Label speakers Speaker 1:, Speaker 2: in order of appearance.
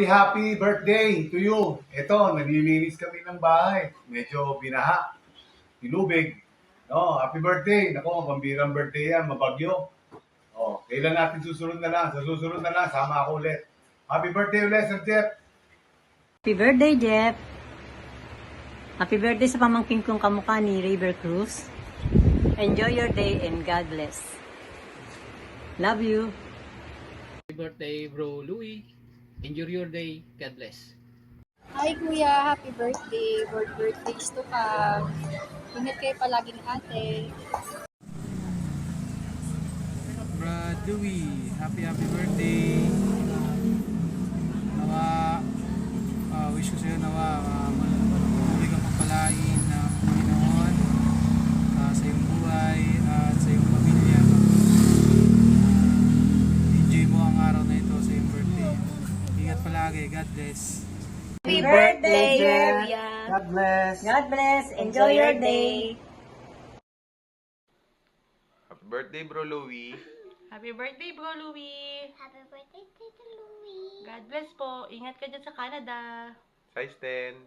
Speaker 1: Happy birthday to you. Ito, naglilinis kami ng bahay. Medyo binaha, tinubig. No, happy birthday. Nako, pambirang birthday yan, mabagyo. Oh, kailan natin susunod na lang? Sa susunod na lang, sama ako ulit. Happy birthday ulit, Sir Jeff.
Speaker 2: Happy birthday, Jeff! Happy birthday sa pamangkin kong kamukha ni River Cruz. Enjoy your day and God bless. Love you!
Speaker 3: Happy birthday, bro Louie. Enjoy your day. God bless.
Speaker 4: Hi Kuya, happy birthday. More birthdays to come. Ingat kayo palagi ni ate.
Speaker 5: Brad Louie, happy birthday. Nawa, wish ko sa'yo nawa, muli kang pagpalain ng Panginoon sa iyong buhay at sa iyong pamilya. Enjoy mo ang araw na ito sa iyong birthday. Ingat palagi, God bless.
Speaker 2: Happy birthday, Jeff!
Speaker 5: God bless.
Speaker 2: God bless! Enjoy your day!
Speaker 6: Happy birthday, Bro Louie.
Speaker 7: Happy birthday, Bro Louie!
Speaker 8: Happy birthday, Tito Louie!
Speaker 7: God bless po. Ingat ka dyan sa Canada.
Speaker 6: Size 10.